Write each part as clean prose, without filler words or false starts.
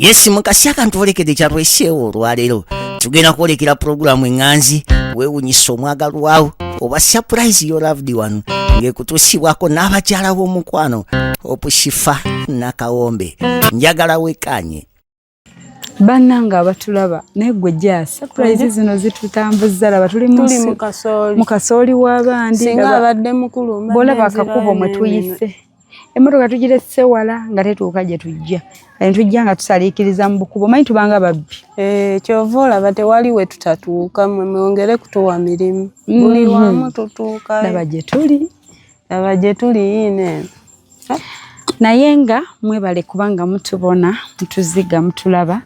Yes mukasi akantu olekede kyatweseewo olwaleero tugenda kwolekera programu enganzi weewunyisa omwagalwa wawo oba surprise your loved one ng'ekutuusibwako n'abakyala b'omukwano opushifa nakawombe njagala wekanye bannanga abatulaba negwe gya surprise zino zitutambuza laba tuli mu kasooli w'abandi singa abadde mukulu bolaba akakubo mwe tuyise emmotoka tugirese wala nga tetuuka gye tujja tujja nga tusaliikiriza mu bukubo manyi tubanga babbi kyova olaba tewali we tutatuuka mwongere kutuwa mirimu buli wamu tutuuka laba gye tuli yine naye nga mwebale kubanga mutubona mutuziga mutulaba.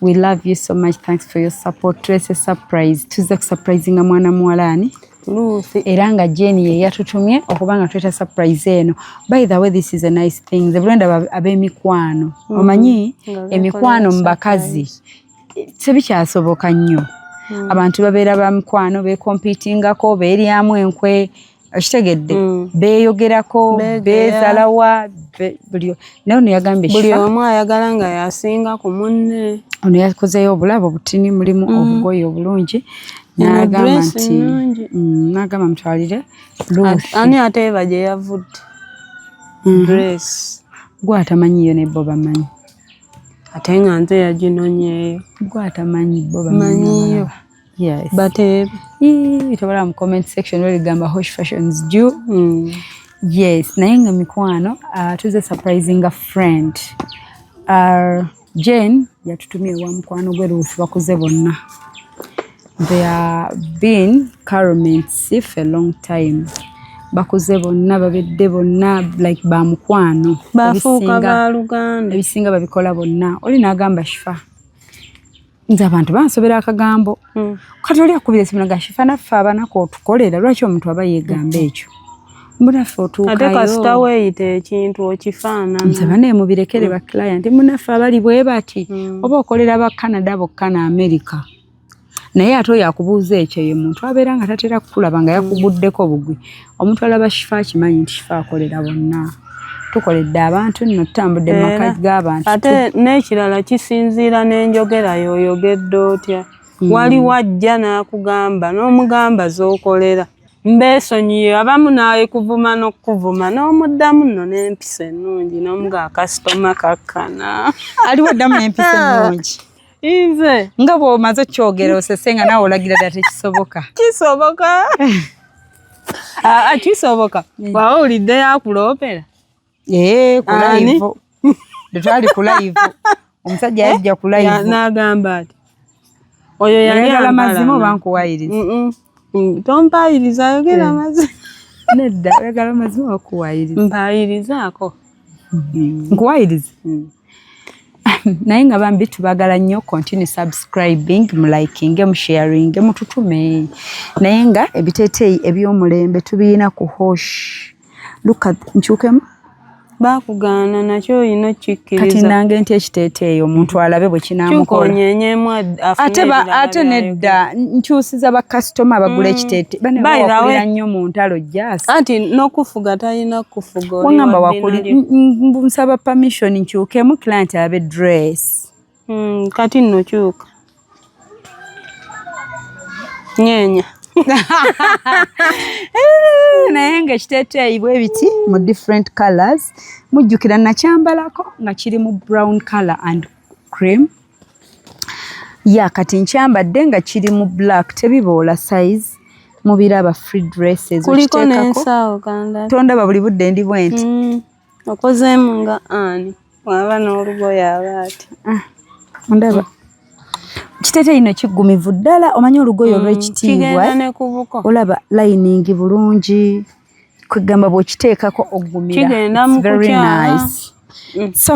We love you so much. Thanks for your support. Trace surprise. Tuza surprising mwana mwalani. Lucy. Eranga Jenny ye yatutumye okubanga tweta surprise eno. By the way, this is a nice thing. The brand ab'emikwano. Omanyi emikwano mbakazi. Tebikyasoboka nnyo. Abantu babeera ba mikwano be competingako beeryamu enkwe. Oshitegedde beeyogerako beezalawa buli ono yagambye buli omu ayagala nga yasinga ku munne ono yakozeyo obulabo butini mulimu obugoye obulungi n'agamba mutwalire ani ate eba gye yavudde dress gwe atamanyiyo ne bo bamanyi ate nga nze yaginonyeeyo gwe atamanyi bo bamanyiyo. Yes. But itobala mu comment section where gamba Hosh Fashions due. Yes, naye nga mikwano tuze surprising a friend. Jane yatutumye wa mukwano gwe Ruth bakuze bonna. They have been caramels for a long time. Bakuze bonna babedde bonna like ba mukwano. Bafuuka ba Luganda. Ebisinga babikola bonna. Oli n'agamba Shifa. Nze abantu bansobera akagambo. Kati oli akubire simu nga Shifa naffe abanako otukolera lwaki omuntu aba yeegamba ekyo. Munaffe otuukayo. Ate kasita weeyite ekintu okifaanana. Nze bane mubirekere ba client munaffe abali bwe bati oba okolera ba Canada bokka na America. Naye ate oyo akubuuza ekyo ye muntu abeera nga tatera kukulaba nga yakuguddeko bugwi. Omuntu alaba Shifa akimanyi nti Shifa akolera bonna. Tukoledde abantu nno tutambudde mu maka g'abantu. Ate n'ekirala kisinziira n'enjogera y'oyogedde otya. Wali wajja n'akugamba n'omugamba z'okolera. Mbeesonyiye abamu nawe kuvuma n'okuvuma n'omuddamu nno n'empisa ennungi n'omuga akasitoma kakkana. Aliwo addamu n'empisa ennungi. Nze nga bw'omaze okyogera osese nga naawe olagira ddala tekisoboka. Kisoboka. Kisoboka. Bw'aba olidde yakuloopera. Ku live. Twali ku live. Omusajja yajja ku live. N'agamba ati oyo yali mazima oba nkuwayiriza. Tompayiriza yogera mazima. Nedda oyagala mazima okuwayiriza. Mpayirizaako. Nkuwayiriza. Naye nga bambi tubagala nnyo continue subscribing, liking, sharing, mututume. Naye nga ebiteeteeyi eby'omulembe tubiina ku Hosh. Look at nkyukemu. Bakugaana nakyo oyina okikkiriza. Kati nange nti ekiteeteeyi omuntu alabe bwe kinaamukola. Kyukonyenyeemu ate nedda nkyusiza bakasitoma abagula ekiteeteeyi. Banebawakulira nnyo mu ntalo gyasi. Anti n'okufuga talina kufuga. Wangamba wakuli nsaba permission nkyukemu client abe dress. Kati nno kyuka. Nyenya. Naye nga ekiteeteeyi bwe biti mu different colors mujjukira nakyambalako nga kiri mu brown color and cream kati nkyambadde nga kiri mu black tebiboola size mubiraba free dresses kuliko n'ensaawo kanda tondaba buli budde ndi bwenti okozeemu nga ani waba n'olugoye abaati ondaba kiteeteeyi no kigumivu ddala omanyi olugoye olw'ekitiibwa olaba lining bulungi kwegamba bw'okiteekako oggumira. Kigenda mu kukyala.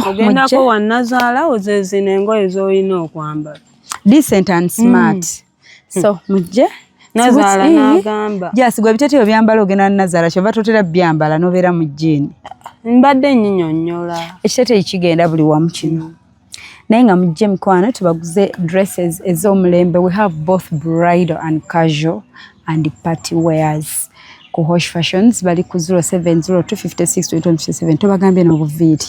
Ogendako wannazaala ozezina engoye z'olina okwambala. Decent and smart. So mujje Nazaala n'agamba. Gyasigwa ebiteeteeyi byambala ogenda Nazaala kyova totera byambala n'obeera mu jjiini. Mbadde nnyonnyola. Ekiteeteeyi kigenda buli wamu kino. Naye nga mujje mikwano tubaguze dresses ez'omulembe. We have both bridal and casual and party wears. Ku Hosh Fashions bali ku 0702562057 tubagambye n'obuviiri.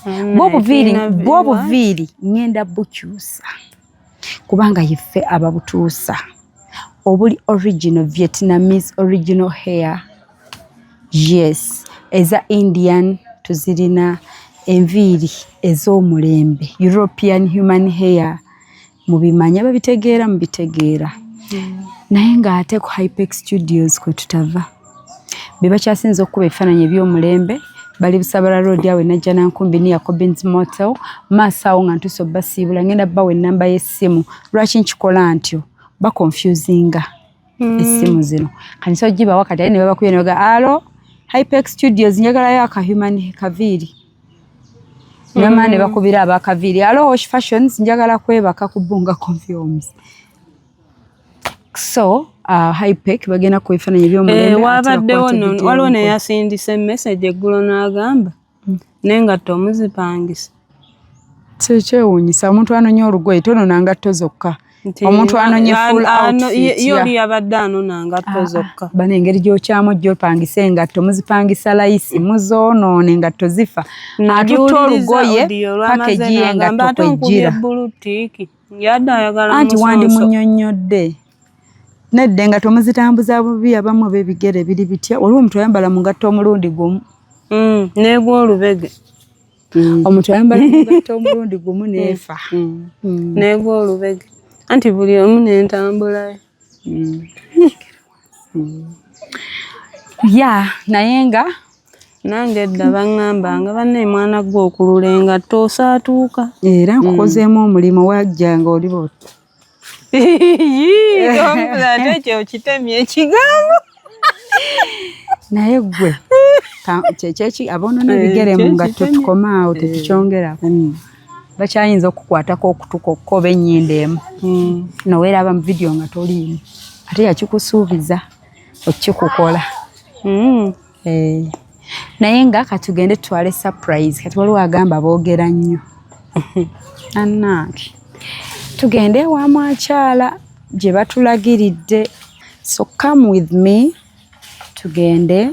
bw'obuviiri ngenda bukyusa kubanga yeffe ababutuusa obuli original Vietnamese original hair. Yes, eza Indian tuzirina, enviiri ez'omulembe European human hair. Mubimanya mubitegeera. Naye ng'ate ku Hypex Studios kwe tutava be bakyasinza okuba ebifaananyi eby'omulembe bali Busabala Road awe najja Nankumbi ni Jacobins Motel maaso awo nga ntuuse obbasiibula ngenda bbawa ennamba y'essimu. Lwaki nkikola ntyo baconfusinga essimu zino kanisa ogibawa kati aye ne babakubye ne baga alo Hypex Studios njagalayo akahuman kaviiri nama ne bakubira abakaviiri alo Wash Fashions njagala kwebaka ku Bunga Confirms. So Hypex bagenda ku bifaananyi by'omulembe wabaddewo waliwo ne yasindise message eggulo n'agamba n'engatto omuzipangisa. Kyewuunyisa omuntu anoonya olugoye tonona ngatto zokka. Omuntu anonye full outfit yoli yabadde anona ngatto zokka. Bano engeri gy'okyamu gy'opangisa engatto muzipangisa layisi muzoonoone engatto zifa. Atutta olugoye package y'engatto kwejjira. Anti wandi munnyonnyodde. Nedda engatto muzitambuza bubi abamu b'ebigere biri bitya olwo omuntu ayambala mu ngatto omulundi gumu. N'egwa olubege. Omuntu ayambala mu ngatto omulundi gumu n'efa. N'egwa olubege. Anti buli omu n'entambula. Ya naye nga nange edda baŋŋamba nga banne mwana gwe okulula engatto osaatuuka. Era nkukozeemu omulimu wajja nga oli bw'oti. Omulala ekyo kitemye ekigambo. Naye gwe kyeki abonoona ebigere mu ngatto tukoma awo tetukyongerako. Bakyayinza okukwatako okutuka okukoba ennyindo emu noweeraba mu vidiyo nga toliimu ate yakikusuubiza okikukola. Naye nga katugende tutwale surprise kati waliwo agamba boogera nnyo. Annange tugende ewa mwakyala gye batulagiridde. So come with me tugende.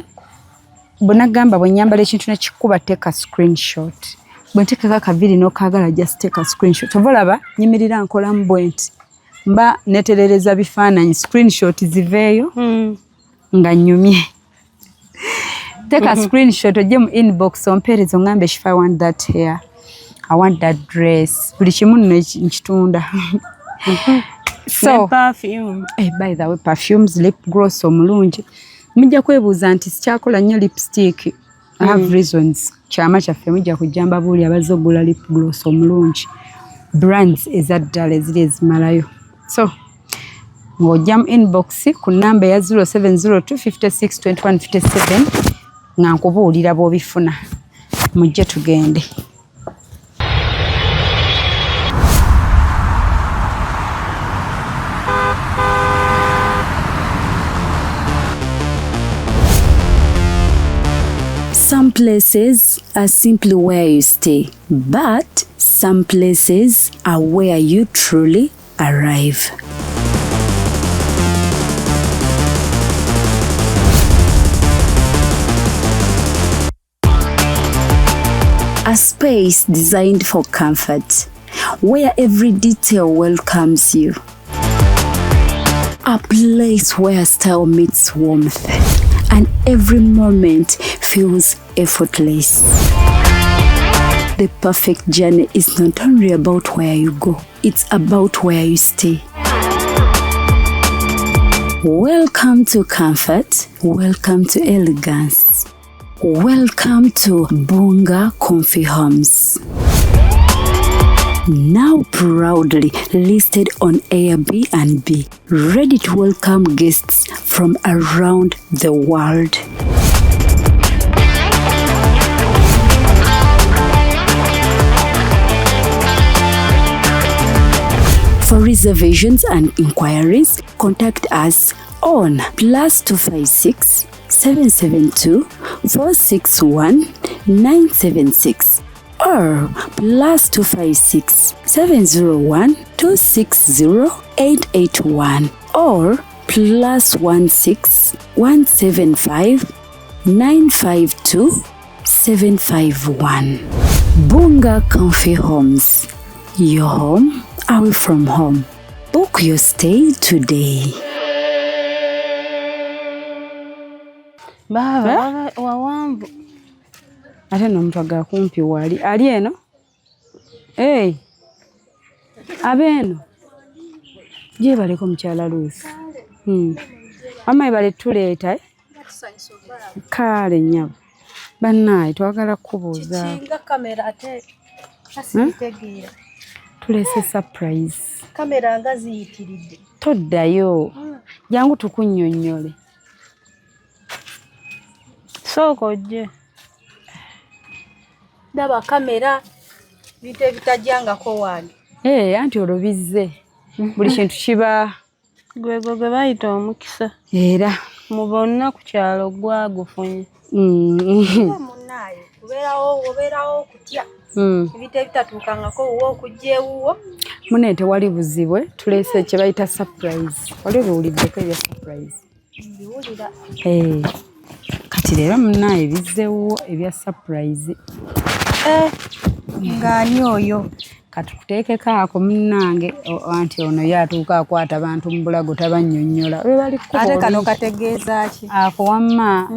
Bonagamba bwenyambala ekintu nekikuba teeka screenshot. Bwentekeka kaviiri n'okaagala just take a screenshot. Ovalaba nyimirira nkolamu bwenti mba neterereza bifaananyi screenshot ziveeyo nga nnyumye. Take a screenshot ojje mu inbox ompeereza oŋŋambe if I want that hair, I want that dress. Buli kimu nno nkitunda. So perfume. By the way perfumes, lip gloss omulungi. Mujja kwebuuza nti sikyakola nnyo lipstick. I have reasons. Kyama kyaffe mujja kujja mbabuulira abazze okugula lip gloss omulungi. Brands ezaddala eziri ezimalayo. So ng'ojja mu inbox ku nnamba eya 0702 56 21 57 nga nkubuulira bw'obifuna. Mujje tugende. Some places are simply where you stay, but some places are where you truly arrive. A space designed for comfort, where every detail welcomes you. A place where style meets warmth, and every moment feels effortless. The perfect journey is not only about where you go, it's about where you stay. Welcome to comfort, welcome to elegance, welcome to Bunga Comfy Homes. Now proudly listed on Airbnb, ready to welcome guests from around the world. For reservations and inquiries, contact us on +256 772 461 976 or +256 701 260 881 or +16 175 952 751. Bunga Comfy Homes. Your home away from home. Book your stay today. Baba wawanvu. Ate n'omuntu agala kumpi wali. Ali eno? Hey. Abeeno. Je baleko mukyala Luusi. Mama bale tuleeta. Kale nnyabo. Bannaye twagala kubuuza. Kinga kamera ate asitegeera. Tulese surprise. Kamera nga ziyitiridde. Toddayo. Jangu tukunnyonnyole. Sooka ojje. Ndaba kamera bite bitajjangako wange. Anti olubizze. Buli kintu kiba Gwego gwe bayita omukisa. Era. Mu bonna ku kyalo gwagufunye. Munnaye obeerawo okutya. Ebite bitatuukangako wuwo okujja ewuwo. Mune tewali buzibwe. Tulese kye bayita surprise. Wali owuliddeko ebya surprise? Mbiwulira. Kati leero munnaye bizzeewo ebya surprise. Ng'ani oyo? Kati kuteekeko ako munnange anti ono yatuuka akwata abantu mu bulago tabannyonnyola. Ate kano kategeeza ki? Ako wamma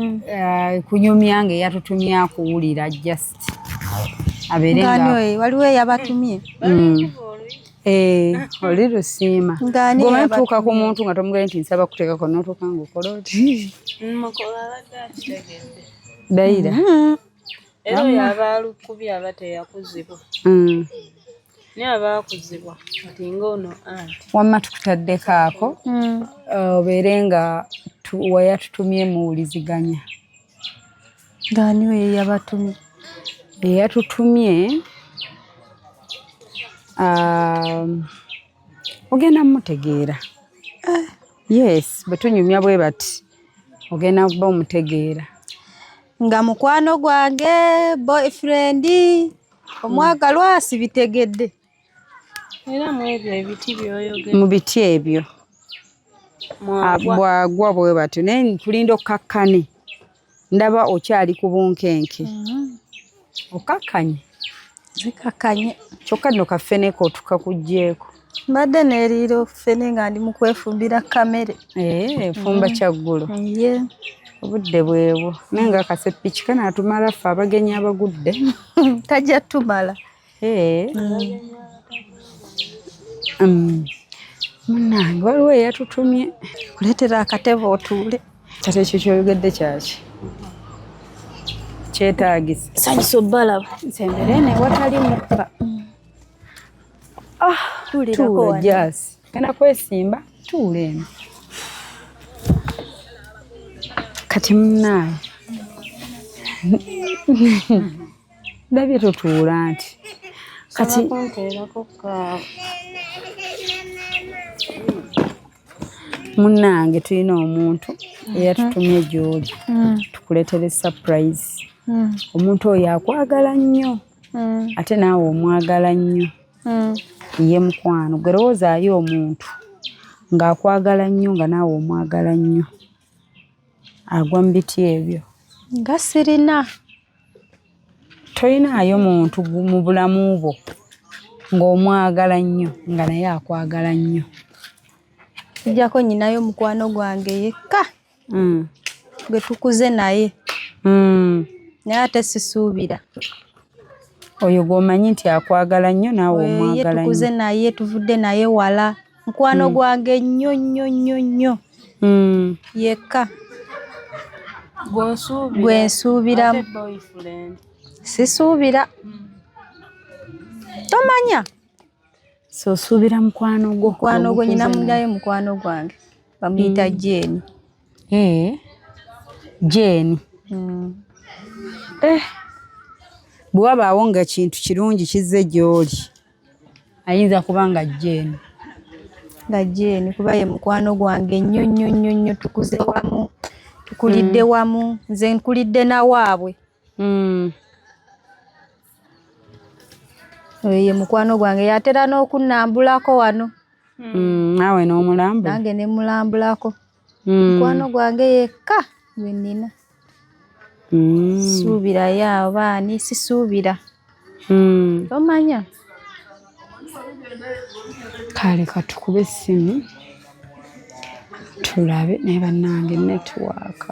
kunyumya ng'eyatutumye akuwulira just abeere nga. Ng'ani oyo? Waliwo eyabatumye? Oli lusiima. Ng'ani Gwomentuuka ku muntu nga tomugambye nti nsaba kuteekako n'otuuka ng'okola oti. Mukola abadde akitegedde. Dayira. Era oyo abaalukubye aba teyakuzibwa. Naye abaakuzibwa kati ng'ono anti. Wamma tukutaddeko ako obeere nga wayatutumye muwuliziganya. Ng'ani oyo yabatumye? Eyatutumye ogenda mutegeera. Yes, bwe tunyumya bwe bati ogenda kuba omutegeera. Nga mukwano gwange, boyfriend, omwagalwa sibitegedde. Era mu ebyo ebiti by'oyogera. Mu biti ebyo. Bwagwa bwe batyo naye tulinda okkakkane. Ndaba okyali ku bunkenke. Okakkanye? Zikakkanye. Kyokka nno kaffeneko tukakuggyeeko. Mbadde neeriira offene nga ndi mu kwefumbira kamere. Fumba kyaggulu. Obudde bwebwo. Naye nga kaseppiki kanaatumala ffe abagenyi abagudde. Tajja tumala. Munnange waliwo eyatutumye. Kuleetera akatebe otuule. Kati ekyo kyoyogedde kyaki? Kyetaagisa. Sanyusa obbalaba. Nsembere ne watali mukka. Tuula jaasi. Genda kwesimba tuula eno. Kati munnaaye. Ndabye totuula nti. Kati munnange tulina omuntu eyatutumye gy'oli. Tukuleetere surprise. Omuntu oyo akwagala nnyo. Ate naawe omwagala nnyo. Ye mukwano. Gwe lowoozaayo omuntu ng'akwagala nnyo nga naawe omwagala nnyo. Agwa mu biti ebyo. Nga sirina. Tolinaayo muntu mu bulamu bwo ng'omwagala nnyo nga naye akwagala nnyo. Kijjako nyinayo mukwano gwange yekka. Gwe tukuze naye. Naye ate sisuubira. Oyo gw'omanyi nti akwagala nnyo naawe omwagala nnyo. Tukuze naye tuvudde naye wala. Mukwano gwange nnyo nnyo nnyo nnyo. Yekka. Gwe nsuubiramu. Sisuubira. Tomanya? So osuubira mukwano gwo. Mukwano gwo nyina mundayo mukwano gwange. Bamuyita Jane. Jane. Bwe wabaawo nga kintu kirungi kizze gy'oli ayinza kuba nga Jane. Nga Jane kuba ye mukwano gwange nnyo nnyo nnyo nnyo tukuze wamu. Tukulidde wamu. Nze nkulidde na waabwe. Ye mukwano gwange yatera n'okunnambulako wano. Naawe n'omulambula? Nange ne mulambulako. Mukwano gwange yekka gwe nnina. Suubira yo abaani sisuubira. Tomanya. Kale katukube essimu tulabe naye bannange network.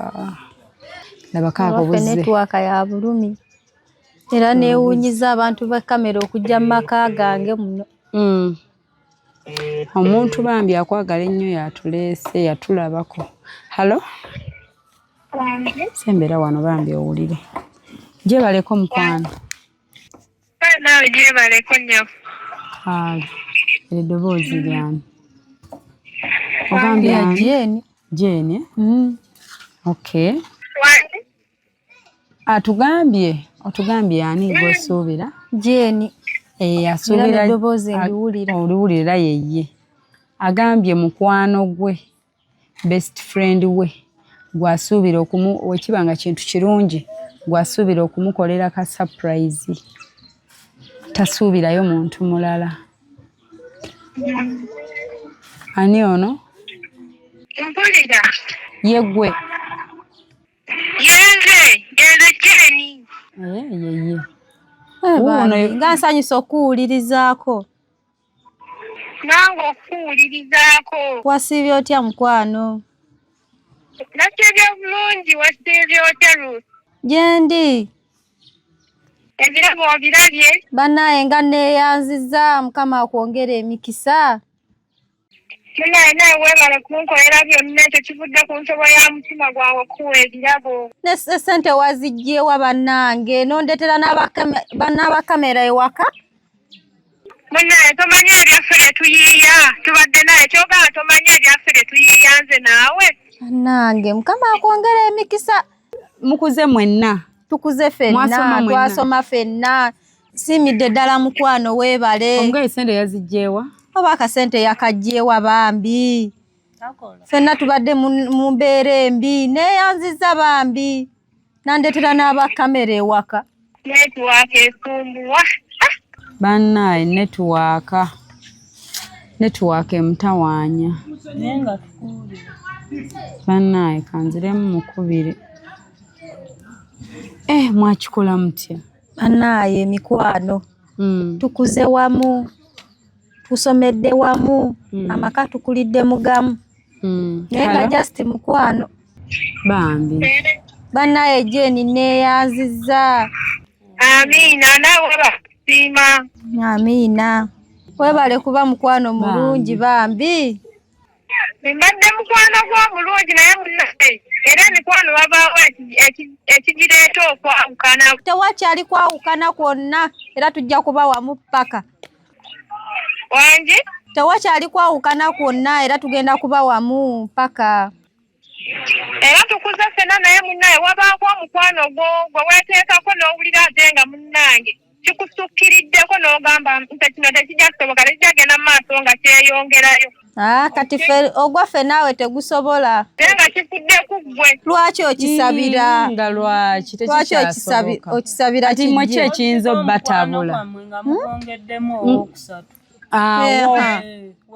Laba kaako buzze. Network ya bulumi. Era neewunyiza abantu ba kamera okujja mu maka gange muno. Omuntu bambi akwagala ennyo yatuleese yatulabako. Halo? Sembera wano bambi owulire. Gyebaleko mukwano. Nawe gyebaleko nnyo. Kale, eddoboozi lyani. Ogambye ani? Jeni. Jeni? Okay. Wani? Otugambye ani gw'osuubira? Jeni. Asuubira eddoboozi ndiwulira. Oliwulira yeye. Agambye mukwano gwe, best friend we, gw'asuubira wekibanga kintu kirungi, gw'asuubira okumukolera ka surprise. Tasuubirayo muntu mulala. Ani ono? Mpulira. Yeggwe. Yenze Jeni. Yeye. Nga nsanyusa okuwulirizaako. Nange okuwulirizaako. Wasiibye otya mukwano? Nasiibye bulungi, wasiibye otya Ruth? Gyendi. Ebirabo wabirabye? Bannaye nga neeyanziza Mukama akwongera emikisa. Naye weebale kunkolera byonna ekyo kivudde ku nsobo ya mutima gwawe okuwa ebirabo. Ne ssente wazigyewa bannange nondetera n'abakamera ewaka? Munnaye tomanye ebyaffe bye tuyiiya. Tubadde naye kyogala tomanye ebyaffe bye tuyiiya nze naawe. Bannange Mukama akwongera emikisa. Mukuze mwenna. Tukuze ffenna, twasoma ffenna. Simidde ddala mukwano weebale. Omugaye sente yazigyewa? Oba akasente yakagyewa bambi. Ffenna tubadde mu mbeera embi. Neeyanziza bambi. Nandetera n'abakamera ewaka. Network esumbuwa. Bannaye network emutawaanya. Bannaye kanziremu mukubire. Mwakikola mutya? Bannaye mikwano. Tukuze wamu. Tusomedde wamu. Amaka tukulidde mugamu. Naye nga just mukwano. Bambi. Bannaye Jeni neeyanziza. Amiina naawe bakusiima. Amiina. Weebale kuba mukwano mulungi bambi. Mbadde mukwano gw'omulungi naye munnaye era emikwano wabaawo ekigireeta okwawukana. Tewakyali kwawukana kwonna era tujja kuba wamu paka. Wangi? Tewakyali kwawukana kwonna era tugenda kuba wamu paka. Era tukuze ffenna naye munnaye wabaako omukwano gwe weeteekako n'owulira ate nga munnange kikusukkiriddeko n'ogamba nti kino tekijja kusoboka tekijjagenda mu maaso nga kyeyongerayo. Kati ogwaffe naawe tegusobola. Naye nga kifudde ku ggwe. Lwaki okisabira? Nga lwaki tekikyasoboka. Okisabira kati mwe ki ekiyinza obbatabula?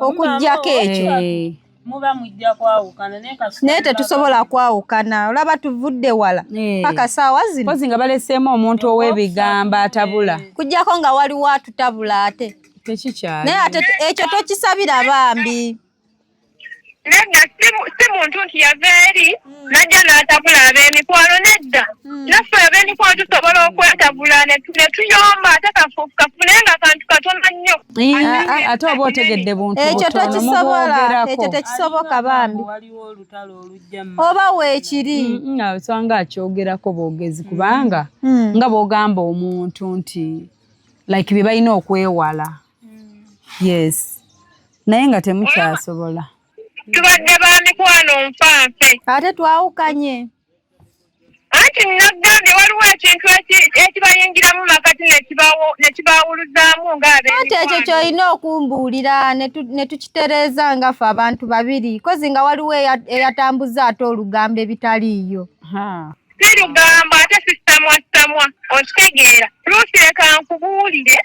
Okuggyako ekyo. Muba mujja kwawukana naye tetusobola kwawukana. Olaba tuvudde wala paka saawa zino. Pozi nga baleseemu omuntu ow'ebigambo atabula. Kujjako nga waliwo atutabula ate. Tekikyali. Naye ate ekyo tokisabira bambi. Nedda si muntu nti yava eri najja n'atabula ab'emikwano nedda. Naffe ab'emikwano tusobola okwetabula ne tuyomba ate kafune nga kantu katono nnyo. Ate oba otegedde buntu ekyo tokisobola. Ekyo tekisoboka bambi. Oba weekiri. Osanga akyogerako boogezi kubanga nga bw'ogamba omuntu nti like bye balina okwewala. Yes. Naye nga temukyasobola. Tubadde ba mikwano nfanfe. Ate twawukanye. Anti nagambye waliwo ekintu ekibayingiramu makati ne kibaawuluzaamu ng'ab'emikwano. Ate ekyo ky'olina okumbuulira ne tukitereeza nga ffe abantu babiri. Kozi nga waliwo eyatambuza ate olugambo ebitaliiyo. Si lugambo ate si samwa okitegeera. Luusi leka nkubuulire.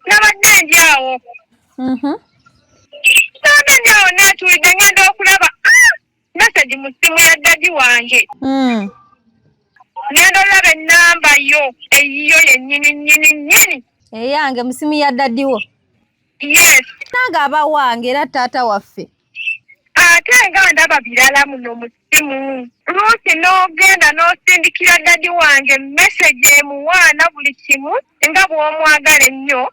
Nabadde njaawo. Nabadde njaawo neetuulidde ngenda okulaba message mu ssimu ya ddadi wange. ngenda olaba ennamba yo eyiyo yennyini eyange musimu ya daddiwo yes nange aba wange era taata waffe ate nga ndaba birala muno mu ssimu luusi n'ogenda n'osindikira dadi wange message emuwaana buli kimu nga bw'omwagala ennyo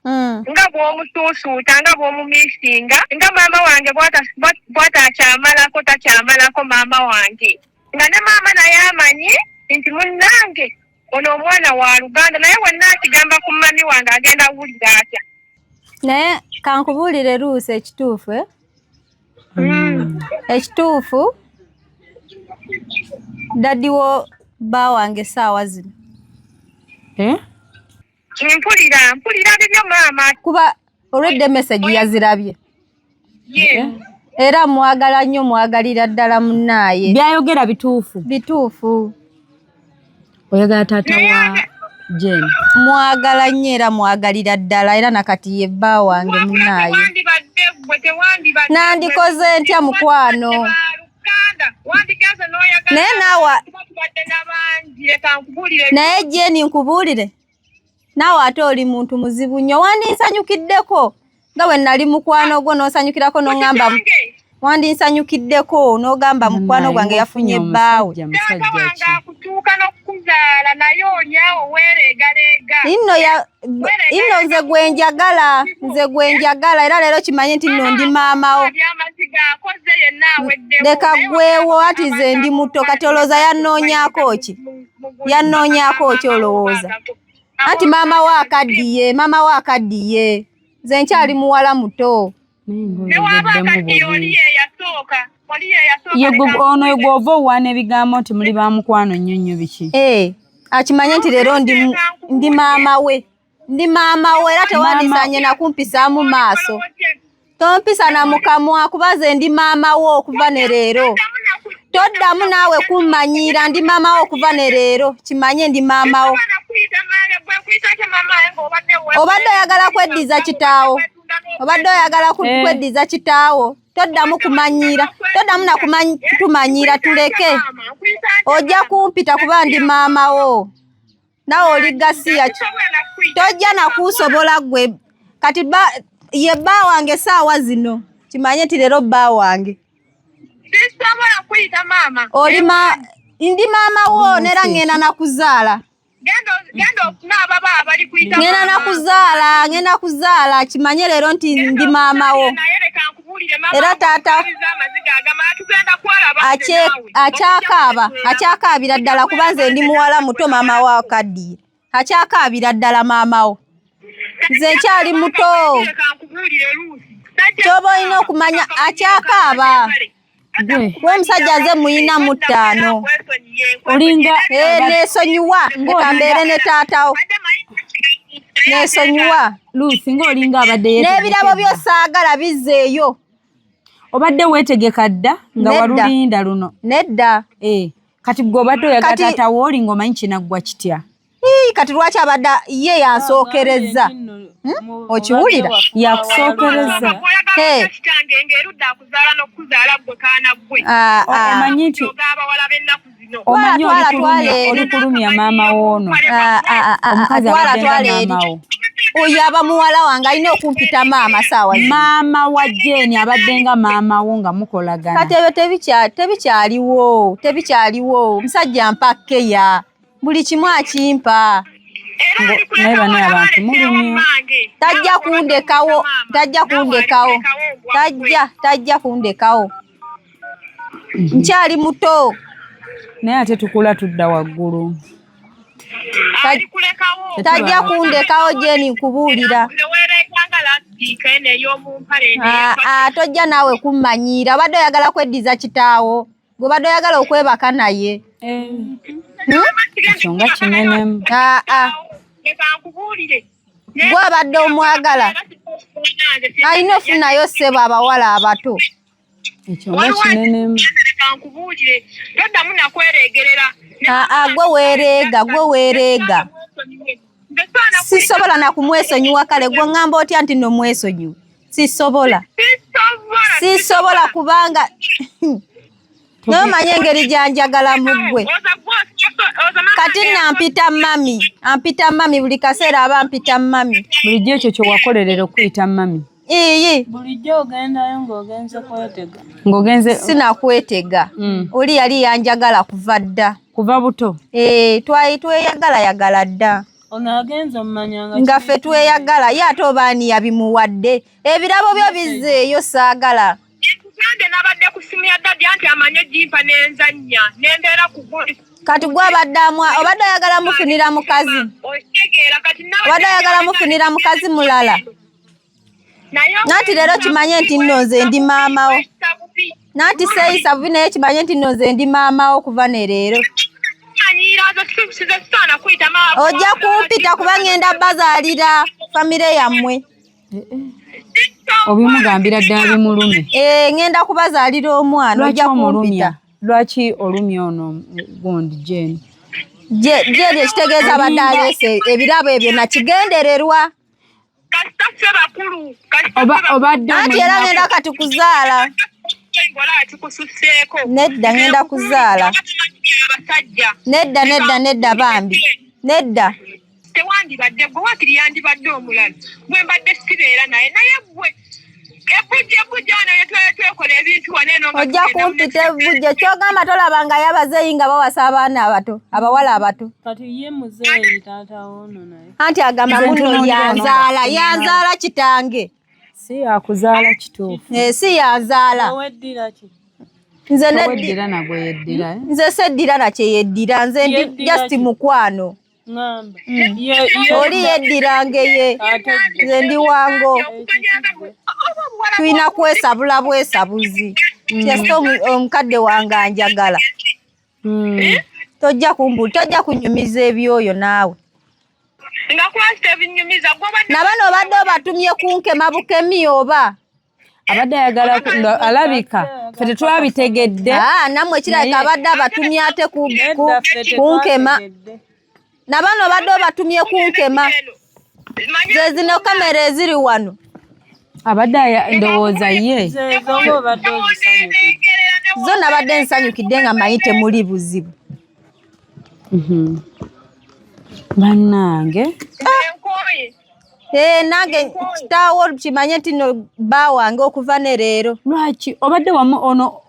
nga bw'omusuusuuta nga bw'omumiisinga nga maama wange bw'atacyamalako takyamalako maama wange nga ne maama naye amanyi nti munnange ono omwana wa Luganda naye wenna akigamba ku mami wange agenda wulira atya naye kankubuulire luusi ekituufu ekituufu daddiwo bba wange essaawa zino mpulira bibyo maama kuba olwedde message yazirabye era mwagala nnyo mwagalira ddala munnaaye byayogera bituufu oyagala taata wa Jane mwagala nnyo era mwagalira ddala era nakati ye bba wange munnaaye nandikoze ntya mukwano naye naye Jeni nkubuulire naawe ate oli muntu muzibu nnyo wandinsanyukiddeko nga bwe nali mukwano gwo n'osanyukirako n'oŋŋamba wandinsanyukiddeko n'ogamba mukwano gwange yafunye bbaawe akutuuka n'okukuzaala naye olyawo weereegareega inno nze gwenjagala era leero kimanye nti nno ndi maamawo leka gwewo ati ze ndi muto kati olowooza yannoonyaako ki olowooza anti maama we akaddiye nze nkyali muwala muto ono gw'ova owaana ebigambo nti muli ba mukwano nnyo biki akimanye nti leero ndi maama we era tewandisanye nakumpisaamu maaso tompisa na mukamwa kuba ze ndi maama wo okuva ne leero toddamu naawe kummanyiira ndi maama wo okuva ne leero kimanye ndi maama wo obadde oyagala kweddiza kitaawo toddamu kumanyiira toddamu nakutumanyiira tuleke ojja kumpita kuba ndi maama wo nawe oli gasiya tojja nakusobola gwe kati ye bba wange essaawa zino kimanye nti leero bba wange sisobola kuyita maama ndi maama wo nera ngenda nakuzaala ngenda kuzaala kimanye leero nti ndi maama wo era taata akyakaabira ddala kuba nze ndi muwala muto maama wo akaddiye akyakaabira ddala maama wo nze nkyali muto kyoba olina okumanya akyakaaba omusajja nze muyina mu 5 olinga nesonyiwa ekambeere ne taatawo nesonyiwa Lucy ng'olinga abadde n'ebirabo byosaagala bizzeeyo obadde weetegeka dda nga walulinda luno nedda kati gwe obadde oyagala taata wo olinga omanyi kinaggwa kitya kati lwaki abadde ye yansookereza okiwulira yakusookereza omanyi nti omanyi oli kulumya maama woono omukazi abadde maama wo oyo aba muwala wange alina okumpita maama saawa maama wa Jane abadde nga maama wo nga mukolagana kati ebyo tebikyaliwo omusajja mpakkeya buli kimu akimpa naye bane abantu mulumya tajja kundekawo nkyali muto naye ate tukula tudda waggulu tajja kundekawo Jeni nkubuulira tojja naawe kummanyiira obadde oyagala kweddiza kitaawo gwe obadde oyagala okwebaka naye ekyo nga kinenemu gwe abadde omwagala alina ofunayo ssebo abawala abato ekyo nga kinenemu gwe weereega sisobola nakumwesonyiwa kale gwe ŋŋamba otya nti no mwesonyiwa sisobola kubanga nomanye engeri gyanjagala mu ggwe kati ampita mami buli kaseera aba ampita mami bulijjo ekyo kyewakolerera okuyita mami iyi bulijjo ogendayo ng'ogenze kwetega ng'ogenze sinakwetega oli yali yanjagala kuva dda kuva buto twali tweyagala dda ono agenze omumanyanga nga ffe tweyagala ye ate obaani yabimuwadde ebirabo byo bizzeeyo saagala nange nabadde ku simu ya dadi anti amanye jimpa nenzannya nembeera ku guli kati gwe obadde ayagala mufunira mukazi otegeera kati obadde ayagala mufunira mukazi mulala nanti leero kimanye nti nno nze ndi maamawo nanti seeyisa bubi naye kimanye nti nno nze ndi maamawo kuva ne leero ojja kumpita kuba ngenda bazaalira famire yammwe obimugambira ddala bimulume ngenda kubazaalira omwana ojja kumpita lwaki olumya ono gundi Jane Jane ekitegeeza abadde aleese ebirabo ebyo nakigendererwa obadde anti era ngenda kati kuzaala nedda ngenda kuzaala nedda bambi nedda tewandibadde gwe wakiri yandibadde omulala bwe mbadde sibeera naye gwe ebujja naye twekola ebintu waneeno ojja kumpita ebujja kyogamba tolaba nga yabazeeyi nga bawasa abaana abato abawala abato kati ye muzeeyi taata ono naye anti agamba muno yanzaala kitange si yakuzaala kituufu si yanzaala oweddira ki nze weddira nagwe yeddira nze seddira nakye yeddira nze ndi just mukwano ngamba oli yeddirange ye nze ndi wango tulina kwesabula bwesabuzi kyesite omukadde wange anjagala tojja kunyumiza ebyoyo naawe nabano obadde obatumye kunkema bukemi oba abadde ayagala alabika ffe tetwabitegedde nammwe kirabika abadde abatumye ate kunkema nabano obadde obatumye kunkema ze zino kamera eziri wano abadde ndowooza ye zo nabadde nsanyukidde nga manyi temuli buzibu bannange nange kitaawo kimanye nti no bba wange okuva ne leero lwaki obadde wamu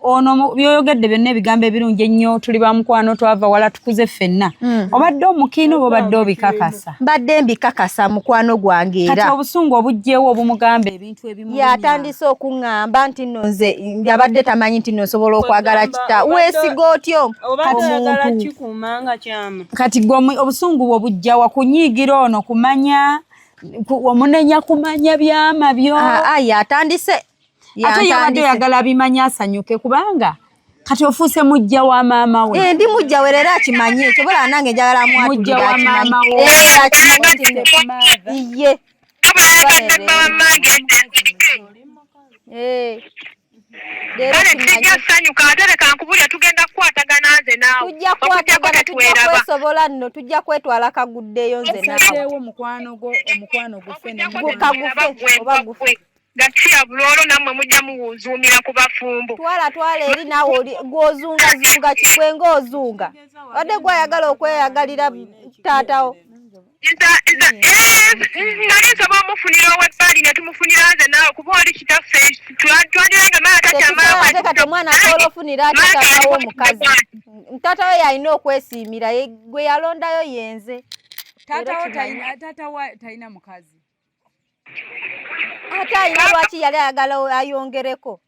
ono byoyogedde byonna ebigambo ebirungi ennyo tuli bamukwano twava wala tukuze ffenna obadde omukiina oba obadde obikakasa mbadde mbikakasa mukwano gwange era kati obusungu obugjewo obumugamba ebintu ebimu yatandise okuŋŋamba nti nno nze abadde tamanyi nti nsobola okwagala kita weesiga otyo omuntu kati gwe obusungu bwe obugjawa kunyiigira ono kumanya omunenya kumanya byama byo yatandise ate yabadde yagala bimanya asanyuke kubanga kati ofuuse mujja wa maama we ndi mujja we era akimanyi ekyo bola nange njagala mujja wa maama we ye tujja kusanyuka ate leka nkubulya tugenda kukwatagana nze naawe tujja kukwatagana tujja kwesobola nno tujja kwetwala kaguddeyo nze naawe omukwano gwo ffene oba gufe gasiya bulolo nammwe mujja muwuzuumira ku bafumbo twala eri naawe gwozungazunga kikwenga ozunga wadde gwayagala okweyagalira taatawo nali nsobola omufunira ow'ebbali ne tumufunira nze naawe kuba oli kitaffe twadiranga naye ate kati omwana asobola ofunira ate taatawo omukazi taata we yalina okwesiimira gwe yalondayo yenze taatawo talina mukazi ate alina lwaki yali ayagala ayongereko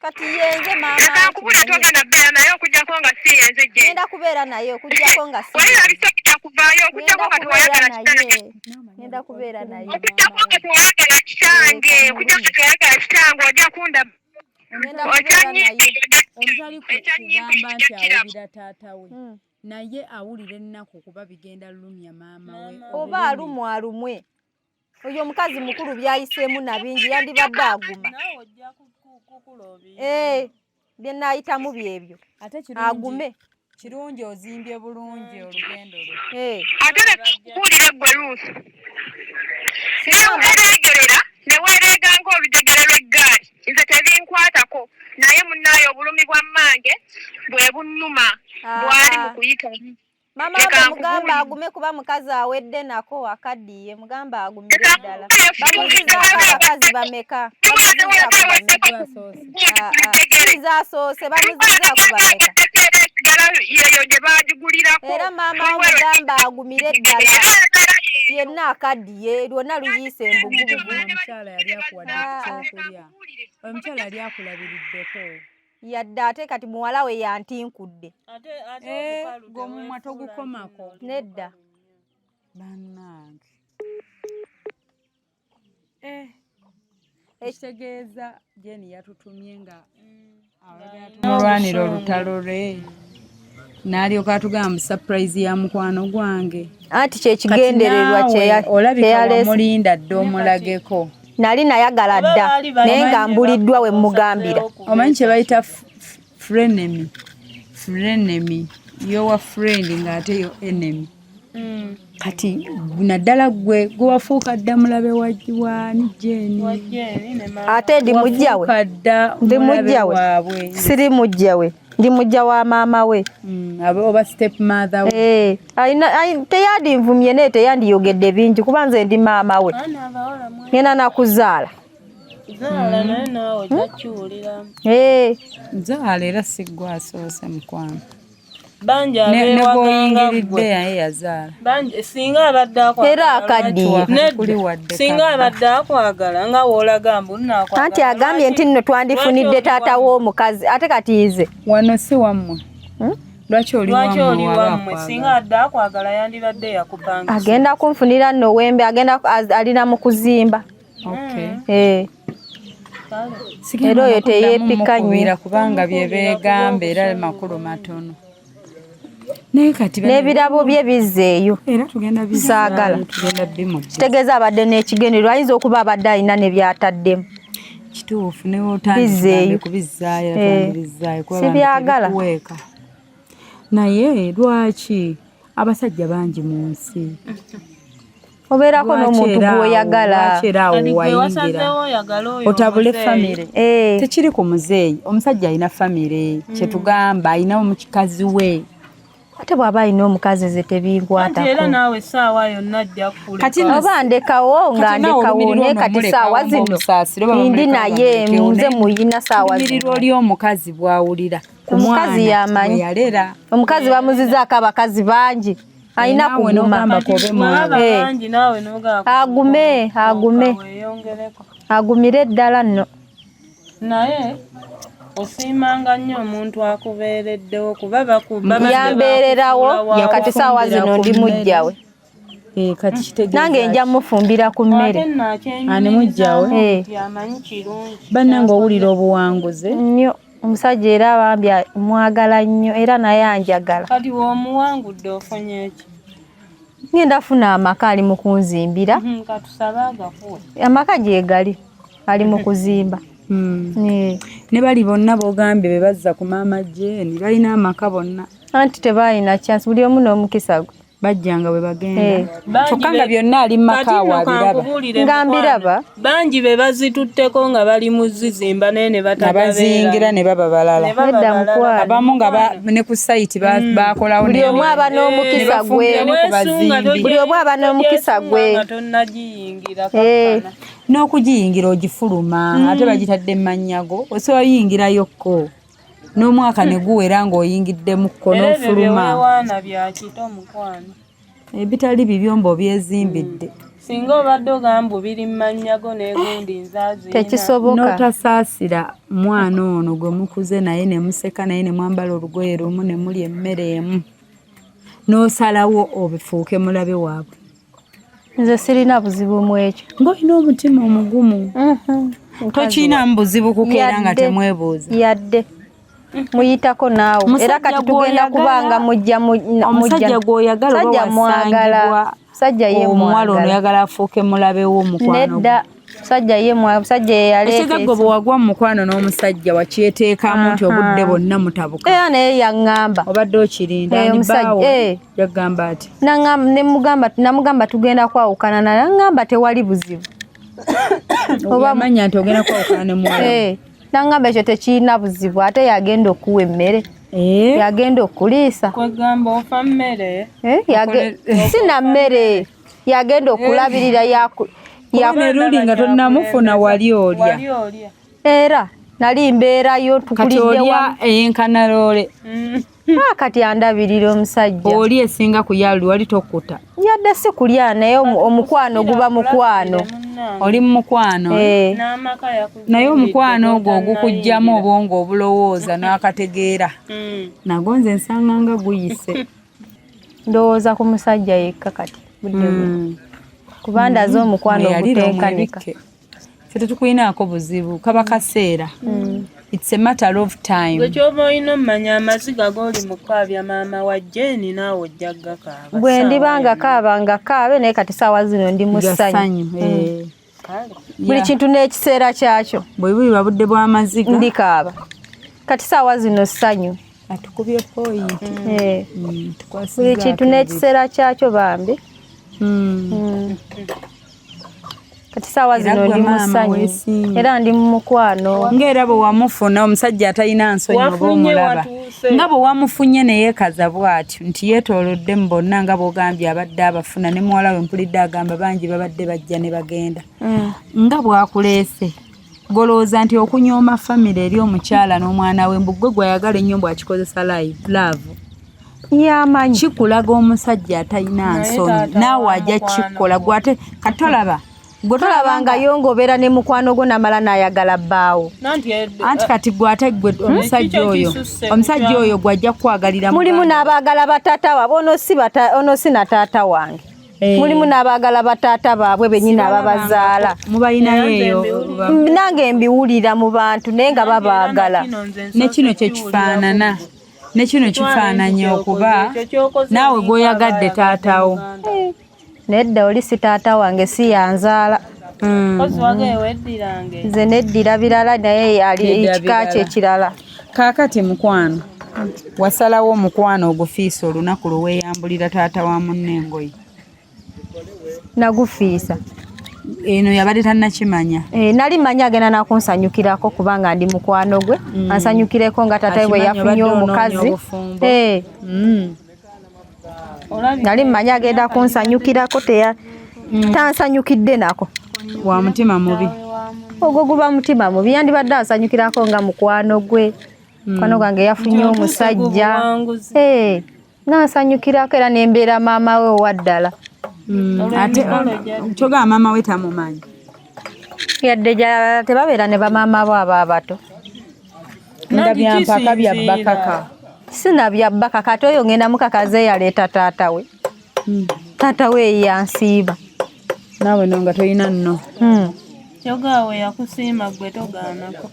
kati yenze maama nkubula togenda beera naye okugjako nga si yenze gye ngenda kubeera naye okugjako nga si wayirabisokita kuvaayo okugjako nga tewayagala kitange ngenda kubeera naye okugjako nga tewayagala kitange okugjako nga tewayagala kitange ojja kunda omutali kugamba nti awulira taata we naye awulira ennaku kuba bigenda lumya maama we oba alumwe oyo omukazi mukulu byayiseemu na bingi yandibadde aguma bye naayitamu byebyo agume kirungi ozimbye bulungi olugendo lwe ate lekukuulire gwe luusi newereegerera newereega ng'olujegere lw'eggaali nze tebinkwatako naye munnaayo obulumi bwa mmange bunnuma bwali mu kuyita. Mama mugamba agume kuba mukazi awedde nako akaddiye mugamba agumire ddala. Bamuzizaako abakazi bameka. Bamuzizasoose bamuzizaako bameka. Era maama mugamba agumire ddala. Yenna akaddiye lwonna luyiise embugubugu. Omukyala yali akuwadde ekyokulya. Omukyala yali akulabiriddeko. Yadde ate kati muwala we yantinkudde. Gomumwa togukomako. Nedda. Bannange. Ekitegeeza Jeni yatutumye nga mulwanira olutalo lwe. N'alyoka atugamba surprise ya mukwano gwange. Anti kyekigendererwa olabika mulinda dde omulageko. Nali nayagala dda naye nga mbuliddwa we mugambira. Omanyi kye bayita frenemy. You're a friend ng'ate yo enemy. Kati naddala gwe wafuuka dda mulabe wani Jeni. Ate ndi mujja we. Ndi mujja we. Siri mujja we. Ndi mujja wa maama we. Oba step mother we. Teyandinvumye naye teyandiyogedde bingi kuba nze ndi maama we. Ngenda nakuzaala. Zaala naye naawe takiwulira. Zaala era siggwa asoose mukwano. Banja abewaganga gwe yazaala. Banja singa abadde akwagala. Era akaddiye. Singa abadde akwagala nga woolaga mbu nnakwagala. Anti agambye nti nno twandifunidde taata w'omukazi ate kati nze. Wano si wammwe. Lwaki oli wammwe? Singa adde akwagala yandibadde yakupanga. Agenda kunfunira nno wembe alina mu kuzimba. Era oyo teyeepika nnyo. Kubanga bye beegamba era makulu matono. N'ebirabo bye bizzeeyo. Era tugenda saagala. Kitegeeza abadde n'ekigendererwa ayinza okuba abadde alina ne byataddemu. Kituufu ne otandika kubizzaayo sibyagala. Naye lwaki abasajja bangi mu nsi? Obeerako n'omuntu gw'oyagala. Otabule famire. Tekiri ku muzeeyi. Omusajja alina famire. Kyetugamba alina omukikazi we. Ate bw'aba alina omukazi ze tebinkwatako. Era naawe essaawa yonna ajja kukulika. Kati oba ndekawo nga ndekawo naye kati ssaawa zino ndi naye nze muyina ssaawa zino. Olumiriro oli omukazi bw'awulira. Omukazi yamanyi. Omukazi bamuzizaako abakazi bangi. Alina kuguma. Agume. Agumire ddala nno. Naye osiimanga nnyo omuntu akubeereddewo kuba yambeererawo kati ssaawa zino ndi mujja we. Nange nja mufumbira ku mmere. Ani mujja we? Bannange owulira obuwanguze? Nnyo. Omusajja era abambye mwagala nnyo era naye anjagala. Kati w'omuwangudde ofunye ki? Ngenda funa amaka ali mu kunzimbira. Katusabe agafuwe. Amaka gye gali ali mu kuzimba. Ne bali bonna b'ogambye be bazza ku maama Jeni balina amaka bonna. Anti tebalina chance buli omu n'omukisa gwe. Bajjanga bwe bagenda. Kyokka nga byonna ali mu maka wabiraba. Nga mbiraba. Bangi be bazitutteko nga bali mu zizimba naye ne batabeera. Bazingira ne baba balala. Nedda mukwano. Abamu nga ne ku site bakolawo buli omu aba n'omukisa gwe. Buli omu aba n'omukisa gwe. N'okugiyingira ogifuluma ate bagitadde mmanyago osobola yingirayokko. N'omwaka ne guwera ng'oyingiddemukko n'ofuluma. Ebitali bibyombo byezimbidde. Singa obadde ogamba biri mmanyago n'egundi nzaazi. Tekisoboka. N'otasaasira mwana ono gwe mukuze naye ne museka naye ne mwambala olugoye lumu ne mulya emmere emu. N'osalawo obifuuke mulabe waabwe. Nze sirina buzibu mu ekyo. Ng'olina omutima omugumu. Tokinamu buzibu kukeera nga temwebuuza. Yadde. Muyitako naawe era kati tugenda kubanga mujja omusajja gw'oyagala oba wasangibwa musajja ye omuwala ono oyagala afuuke mulabe w'omukwano. Nedda musajja ye yaleeta ekigaggo bwe wagwa mu mukwano n'omusajja wakyeteekamu nti obudde bwonna mutabuka. Era naye yaŋŋamba obadde okirinda anibaawo yagamba ati namugamba tugenda kwawukana naye aŋŋamba tewali buzibu. Oba amanya nti ogenda kwawukana ne muwala. Nangamba ekyo tekirina buzibu ate yagenda okuwa emmere yagenda okuliisa kwegamba ofa mmere sina mmere yagenda okulabirira Neruli nga tonnamufuna wali olya. era nali mbeerayo tukuliddewa ey'enkanaloole. kati andabirira omusajja Oli esinga kuyali wali tokuta. yadde si kulya naye omukwano guba mukwano. Oli mukwano. Naye omukwano ogwo ogukujjamu obwongo obulowooza n'akategeera. Nagwo nze nsanga nga guyise. Ndowooza ku musajja yekka kati kuba ndaze omukwano oguteekanika. Ffe tetukulinaako buzibu kaba kaseera. It's a matter of time. Gwekyova olina omumanya amaziga g'oli mu kkaabya maama wa Jane naawe ojja gakaaba. Bwe ndiba nga kaaba nga kaabe naye kati saawa zino ndi mu ssanyu. Buli kintu n'ekiseera kyakyo. Bwe buba budde bw'amaziga ndi kaaba. Kati saawa zino ssanyu. Atukubye poyinti. Buli kintu n'ekiseera kyakyo bambi. Kati saawa zino ndi mu ssanyu era ndi mu mukwano. Ng'era bwe wamufuna omusajja atalina nsonyi oba omulaba. Nga bwe wamufunye ne yeekaza bw'atyo nti yeetoolodde mu bonna nga bw'ogambye abadde abafuna ne muwala we mpulidde agamba bangi babadde bajja ne bagenda. Nga bw'akuleese golooza nti okunyooma famire eri omukyala n'omwana we mbu gwe gw'ayagala ennyo bw'akikozesa love. Yamanyi Kikulaga omusajja atalina nsonyi naawe ajja kikola gwate katolaba. Tolabanga yongobeera ne mukwano gwo namala n'ayagala bbaawo. Anti kati gwate gwe omusajja oyo gwajja kukwagalira. Mulimu n'abaagala bataata waabwe ono si na taata wange. Mulimu n'abaagala bataata baabwe bennyini ababazaala. Mubalinayo eyo. Nange mbiwulira mu bantu naye nga babaagala. Ne kino kye kifaanana. Ne kino kifaananya okuba naawe gw'oyagadde taatawo. Nedda oli si taata wange si yanzaala. Nze neddira birala naye ali ekika kye kirala. Kaakati mukwano wasalawo omukwano ogufiisa olunaku lwe weeyambulira taata wa munne engoye. Nagufiisa. Eno yabadde tannakimanya. Nali manya agenda nakunsanyukirako kubanga ndi mukwano gwe. Ansanyukireko nga taata we yafunye omukazi. Nali manya agenda kunsanyukirako tansanyukidde nako. Wa mutima mubi. Ogwo guba mutima mubi yandibadde ansanyukirako nga mukwano gwe. Mukwano gwange yafunye omusajja. Nansanyukirako era nembeera maama we owaddala. Ate kyoga maama we tamumanyi. Yadde tebabeera ne bamaama bo abo abato. Ndabya mpaka bya bakaka. Sina bya baka kati oyo ngenda mukakaze yaleeta taata we. Taata we yansiiba. Naawe nonga toyina nno. Kyoga we yakusiima gwe togaanako.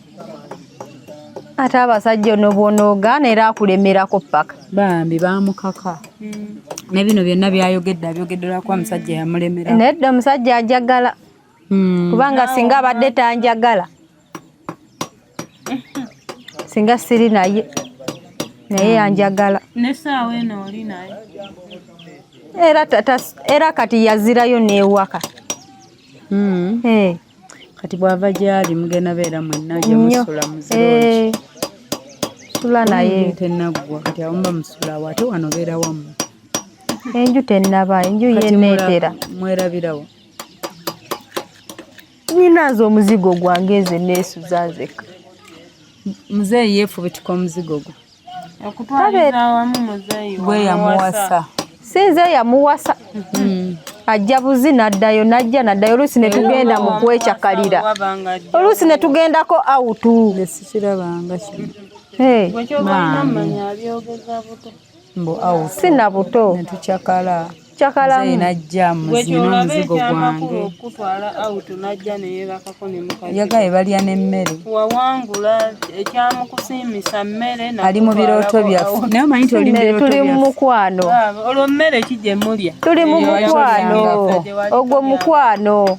Ate abasajja ono bw'onoogaana era akulemerako paka. Bambi baamukaka. Ne bino byonna byayogedderako omusajja yamulemera. Nedda omusajja ajagala. Kubanga singa abadde tanjagala. Singa siri naye. Naye yanjagala. N'essaawa eno oli naye. Era kati yazirayo n'ewaka. Kati bw'ava gy'ali mugenda beera mwenna ojja musula muzirungi. Sula naye. Tennaggwa kati awumba musulawo ate wano beera wammwe. Enju tennaba enju yenneetera. Mwerabirawo. Ninaze omuzigo gwange nze neesuza nzekka. Muzeeyi yeefubitika omuzigo gwo. Okutwaliza awamu muzeeyi gwe yamuwasa. Sinze yamuwasa. Ajja buzi n'addayo oluusi ne tugenda mu kwekyakalira. Oluusi ne tugendako awutu. Sikirabanga kino. Mbo awutu. Sina buto. Ne tukyakala. Kyakalamu. Muzeeyi n'ajja muzina omuzigo gwange. Okutwala awutu n'ajja ne yeebakako ne mukajja. Yagaye balya n'emmere. Wawangula ekyamukusiimisa mmere. Ali mu birooto byaffe. Naye omanyi nti oli mu birooto byaffe. Tuli mu mukwano. Olwo mmere ki gye mulya? Tuli mu mukwano. Ogwo mukwano.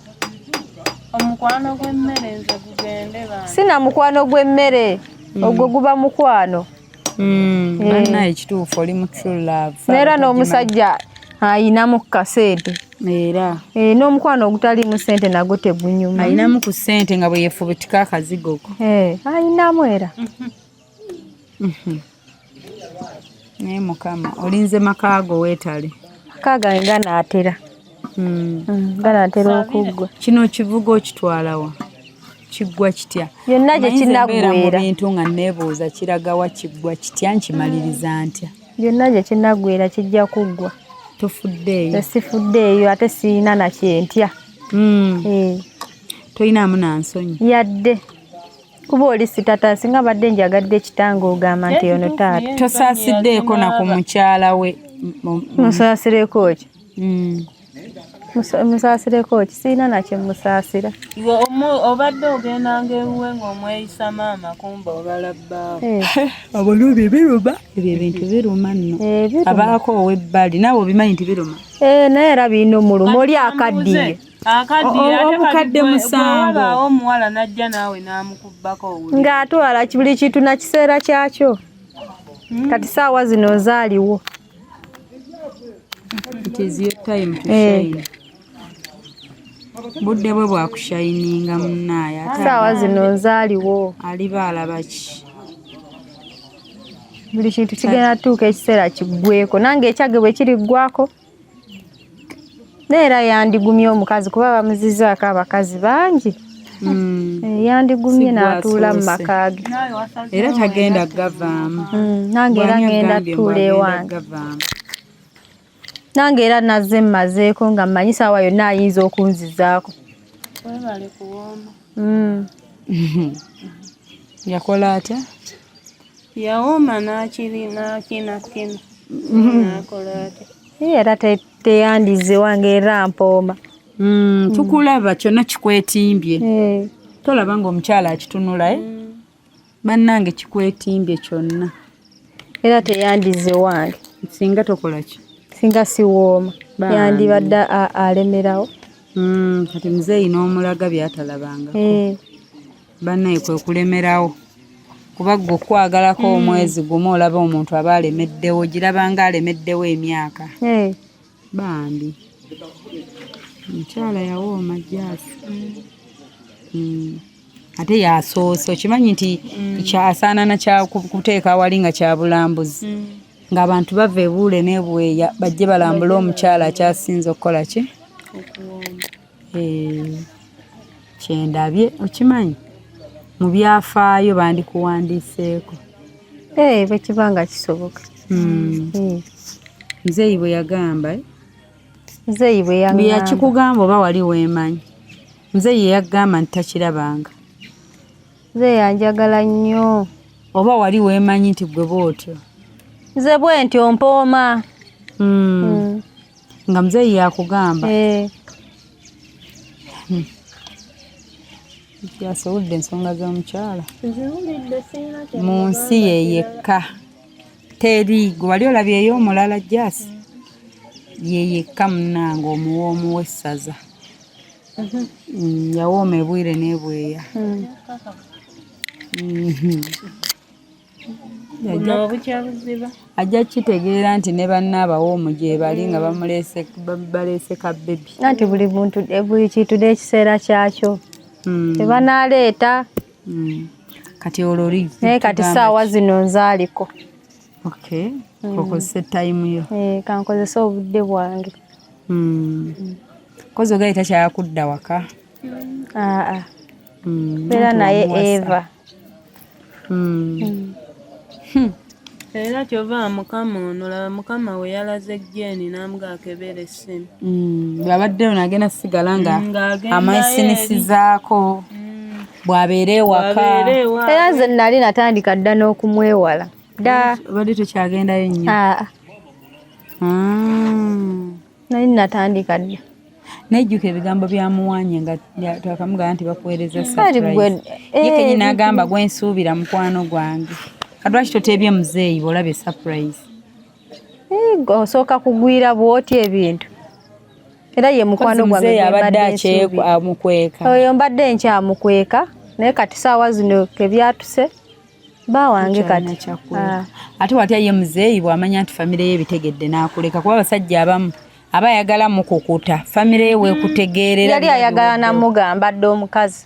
Omukwano gw'emmere nze gugende bana. Sina mukwano gw'emmere. Ogwo guba mukwano. Bannaye ekituufu oli mu true love. Neera n'omusajja ayinamu kasente. Era. N'omukwano ogutalimu ssente nagwo tegunyuma. Ayinamu ku ssente nga bwe yeefubitika akazigo ko. Ayinamu era. naye mukama olinze makaago weetale Kaga nganaatera. Nganaatera okuggwa. Kino kivuga okitwalawa kiggwa kitya Byonna gye kinaggweera. mu bintu nga neebuuza kiraga wa kiggwa kitya nkimaliriza ntya Byonna gye kinaggweera kijja kuggwa. tofuddeeyo Sifuddeeyo ate siina na kyentya. toyinaamu nansonyi Yadde. Kuba oli sitata singa badde njagadde ekitange ogamba nti ono taata. tosaasiddeeko na ku mukyala we Musaasireko ki? Musaasireko ki? Siina na kye musaasira. Obadde ogendanga ewuwe ng'omweyisa maama kumba obalabbaawo. abalo biruma ebyo ebintu biruma nno abaako ow'ebbali naawe obimanyi nti biruma Naye era birina omuluma oli akaddiye. Obukadde musanvu. Omuwala najja naawe n'amukubbako owuli. Ng'atwala buli kintu na kiseera kyakyo. Kati saawa zino ozaaliwo. It is your time to shine. Budde bwe bwakushayininga munnaye Saawa zino nzaaliwo. aliba alaba ki Buli kintu kigenda tuuka ekiseera kiggweko. Nange ekyage bwe kiriggwako. Neera yandigumye omukazi kuba bamuzizaako abakazi bangi. Yandigumye n'atuula mu maka ge. era tagenda gavaamu Nange era ngenda tuula ewange. Nange era nazze mmazeeko nga mmanyi saawa yonna ayinza okunzizaako. Webale kuwooma. yakola atya Yawooma n'akinakina. N'akola atya. Era teyandize wange era mpooma. tukulaba kyonna kikwetimbye tolaba ng'omukyala akitunula bannange kikwetimbye kyonna Era teyandize wange. singa tokola ki Singa siwooma. Yandibadde alemerawo. kati muzeeyi n'omulaga byatalabanga bannaye kwe kulemerawo kuba ggwe okwagalako omwezi gumu olaba omuntu aba alemeddewo girabanga alemeddewo emyaka bambi omukyala yawooma Jaasi ate yasoose okimanyi nti kyasaana nakyakuteeka awali nga kyabulambuzi ng'abantu bava ebuule n'ebweya bajje balambule omukyala akyasinze okukola ki kyendabye okimanyi mu byafaayo bandikuwandiiseeko bwe kiba nga kisoboka. muzeeyi bwe yagamba Muzeeyi bwe bwe yakikugamba oba wali weemanyi muzeeyi yeyagamba nti takirabanga Muzeeyi yanjagala nnyo. oba wali weemanyi nti gwe bw'otyo Nze bwe nti ompooma. nga muzeeyi yakugamba yasobodde ensonga z'omukyala mu nsi ye yekka teri gwe wali olabyeyo omulala Jaasi ye yekka munnange omuwoomu w'essaza yawooma ebwire n'ebweya ajja kitegeera nti ne banna abawoomu gye bali nga baleese ka bebi Anti buli kintu n'ekiseera kyakyo. Tebanaleeta. kati olwo Naye kati saawa zino nzaaliko. okozesa tayimu yo Kankozesa obudde bwange. kozi ogaye takyayakudda waka Beera naye Eva. Era kyova mukama ono laba mukama we yalaze Jeni n'amuga akebera essimu. bw'abaddeyo n'agenda sigala nga amayisinisizaako bw'abeera ewaka Era nze nali natandika dda n'okumwewala. obadde tokyagendayo nnyo Nali natandika dda. nejjuka ebigambo bya muwanye nga twakamugamba nti bakuweereza surprise ye kenyini agamba gwensuubira mukwano gwange kadwaki toteebye muzeeyi bw'olabye surprise Osooka kugwira bw'otya ebintu. Era ye mukwano gwange muzeeyi abadde amukweka oyo mbadde nkyamukweka naye kati saawa zino kebyatuse bawange kati ate watya ye muzeeyi bw'amanya nti famire ye ebitegedde n'akuleka kuba abasajja abamu aba ayagala mukukuta famire ye weekutegeerera yali ayagala namugamba dde omukazi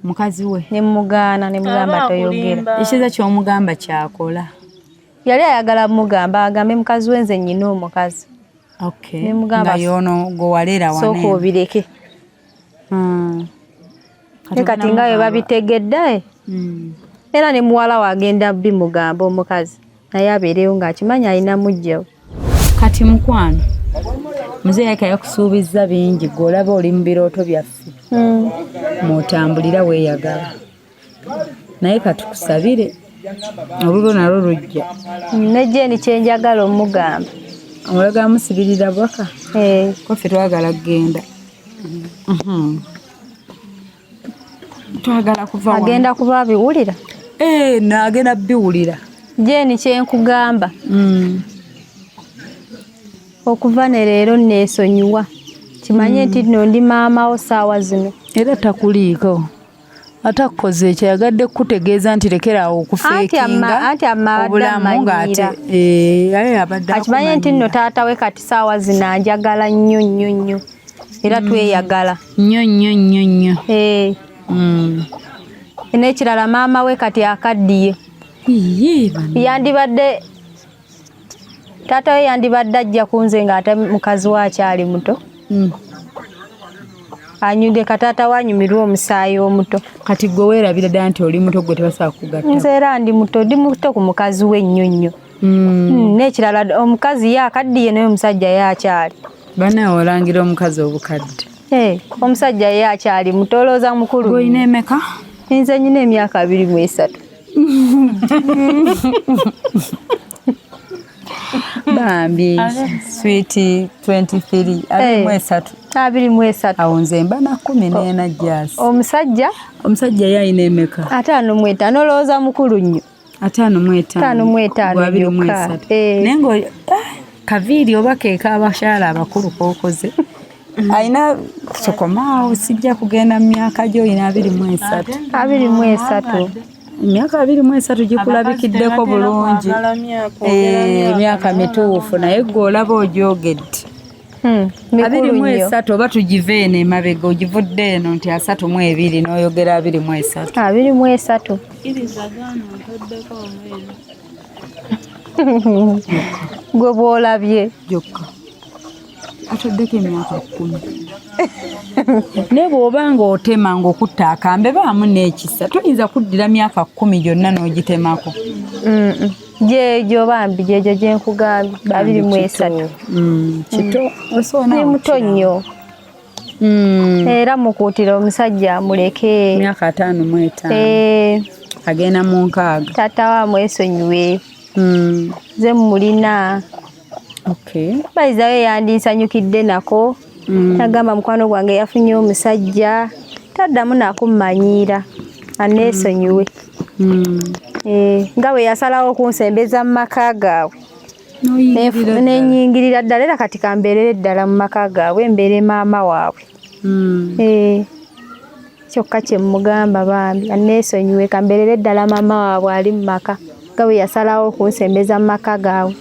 mukazi we nemugaana nemugamba toyogera ekiza ky'omugamba kyakola yali ayagala mugamba agambe mukazi wenze nnyina omukazi. Okay. Ne mugamba nga yono go walera wane. Sooka obireke. Kati nga bwe babitegedde. Era ne muwala wagenda bimugamba omukazi naye abeereyo ng'akimanyi alina mujjawe. Kati mukwano muzee yake yakusuubiza bingi golaba oli mu birooto byaffe. Mwotambulira weeyagala. Naye katukusabire olulo nalwo lujja. Ne Jeni kyenjagala omugamba. Omulaga musibirira bwaka. Koffe twagala kugenda. Twagala kuva agenda kuba biwulira. Naagenda biwulira. Jeni kyenkugamba. Okuva ne leero neesonyiwa. Kimanye nti nno ndi maama wo saawa zino. Era takuliiko. Atakukoze ekyagadde kutegeeza nti lekeraawo okufeekinga obulamu ng'ate akimanye nti nno taata we kati saawa zino anjagala nnyo nnyo nnyo era tweyagala nnyo nnyo nnyo nnyo. N'ekirala maama we kati akaddiye. Yandibadde taata we yandibadde ajja kunze ng'ate mukazi we akyali muto. Anyude kataata wanyumirwa omusaayi omuto. Kati gwe weerabira ddala nti oli muto gwe tebasobola kugatta. Nze era ndi muto ku mukazi we nnyo nnyo. N'ekirala omukazi ye akaddiye naye omusajja ye akyali. Banaawe olangira omukazi obukadde. Omusajja ye akyali muto olowooza mukulu. Gwe olina emeka? Nze nyina emyaka 23. Bambi sweet 23 23. Awo nze mba na 14 jasi. Omusajja ye alina emeka? 55. Olowooza mukulu nnyo. 55. 23. Naye ngo kaviiri oba keeka abakyala abakulu k'okoze. Alina sokomaawo sijja kugenda mu myaka gyo olina 23. 23. Emyaka 23 gikulabikiddeko bulungi. Emyaka mituufu naye gwe olaba ogyogedde. 23 oba tugive eno emabega ogivudde eno nti 32 n'oyogera 23. 23. Gwe bw'olabye. Jokka. Atoddeko emyaka 10. Ne bw'oba ng'otema ng'okutta akambe baamu n'ekisa toyinza kuddira myaka 10 gyonna n'ogitemako. Gyejo bambi gyejo gyenkugambye 23. Kito ni muto nnyo. Era mukuutira omusajja amuleke. Myaka 55. Agenda mu 6. Taata wa mwesonyiwe. Ze mulina. Okay. Bayiza we yandinsanyukidde nako. Nagamba mukwano gwange yafunye omusajja. Taddamu nakummanyira. Aneesonyiwe. Nga bwe yasalawo okunsembeza mu maka gaabwe. Nenyingirira ddala era kati kambeerere ddala mu maka gaabwe mbeere maama waabwe. Kyokka kye mugamba bambi aneesonyiwe kambeerere ddala maama waabwe ali mu maka. Nga bwe yasalawo okunsembeza mu maka gaabwe.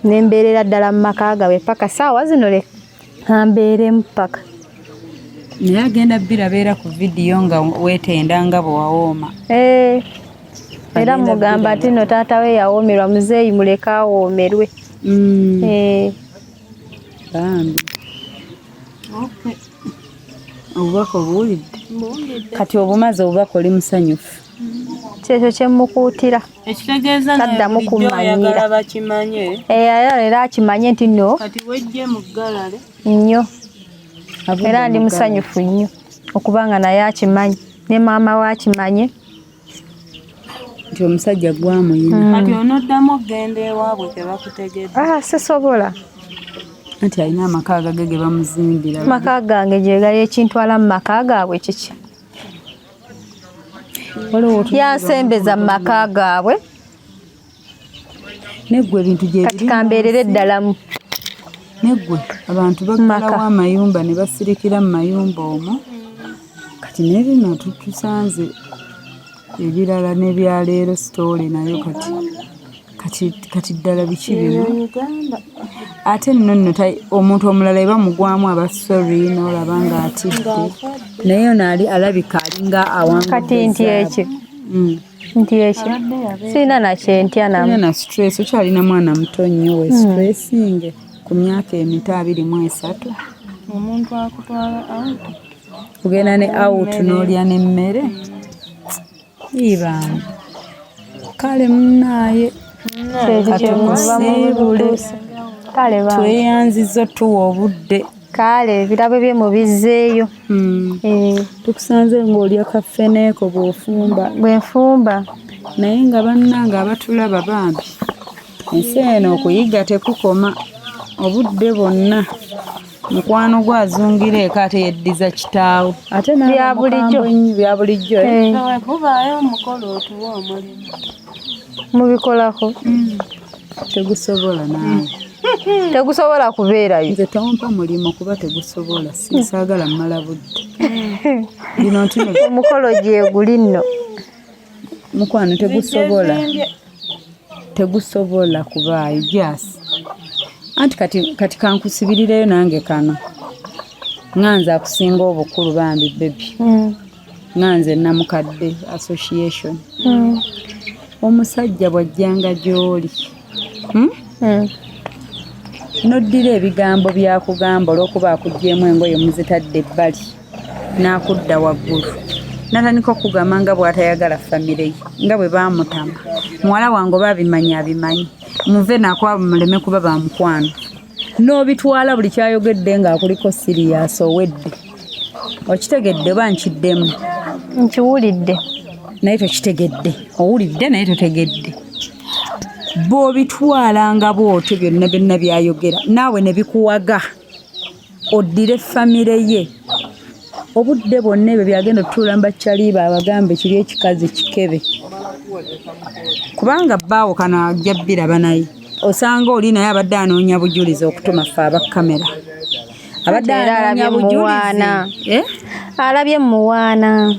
Nembeerera ddala mu maka gaabwe paka saawa zino le ambeeremu paka. Naye agenda birabeera ku vidiyo nga weetenda nga bwe wawooma. Era mugamba ati no taata we yawoomerwa muzeeyi muleke awoomerwe. Bambi. Obubaka obuwulidde? Kati obumaze obubaka oli musanyufu. Kyekyo kye mukuutira. Ekitegeeza taddamu kummanyira. Bakimanye. Era akimanye nti no. Kati wejje mu ggalale. Nnyo. Era ndi musanyufu nnyo okubanga naye akimanyi ne maama we akimanye nti omusajja gwamuyina. Kati onoddamu okgenda ewaabwe tebakutegedde. Sisobola. Anti alina amaka agage ge bamuzimbira. Maka gange gye gali ekintwala mu maka gaabwe kiki? Yansembeza mu maka gaabwe. Neggwe ebintu gye biri. Kati kambeerere ddalamu. Neggwe abantu baggalawo amayumba ne basirikira mu mayumba omwo. Kati nebino tusanze ebirala n'ebyaleero sitoole nayo kati ddala biki bino. Ate nno omuntu omulala eba mugwamu aba sorry n'olaba ng'atidde naye ono alabika alinga awangudde. Kati nti ekyo nti ekyo sirina nakyentya namu. Na stress ukyalina mwana muto nnyo we stressinge ku myaka emito 23. Omuntu akutwala out. Kugenda ne out n'olya n'emmere. Ibanga. Kale munnaye. Katumusibule. Kale ba. Tweyanzizo tuwa obudde. Kale ebirabo bye mubizzeeyo. Tukusanze ng'olya kaffeneeko bw'enfumba. Naye nga bannanga abatulaba bambi. Ensi eno okuyiga tekukoma. Obudde bonna. Mukwano gwazungira eka ate yeddiza kitaawo. Ate bya bulijjo. Bya bulijjo. Kubaayo omukolo otuwa omulimu. Mubikolako. Tegusobola naawe. Tegusobola kubeerayo. Nze tompa mulimu kuba tegusobola. Sisaagala mmala budde. Bino ntino Omukolo gye guli nno. mukwano tegusobola kubaayo jasi. Anti kati kankusibirireyo nange kano. Nganze akusinga obukulu bambi baby. Nganze namukadde association. Omusajja bwajjanga gy'oli. Noddira ebigambo byakugamba olw'okuba akuggyemu engoye muzitadde ebbali. N'akudda waggulu. Natandika okugamba nga bw'atayagala famire ye. Nga bwe baamutama. Muwala wange oba abimanyi. Muve nakwaba muleme kuba bamukwano. N'obitwala buli kyayogedde ng'akuliko siriyaasi owedde. Okitegedde oba nkiddemu? Nkiwulidde. Naye tokitegedde. Owulidde naye totegedde. Bw'obitwala nga bw'otyo byonna byayogera. Naawe ne bikuwaga. Oddire famire ye. Obudde bonna ebyo byagenda otutuula mbakyaliba abagambe kiri ekikazi kikebe. Kubanga bbaawo kano ajja biraba naye. Osanga oli naye abadde anoonya bujulizi okutuma ffe aba kamera. Abadde anoonya bujulizi. Alabye muwaana.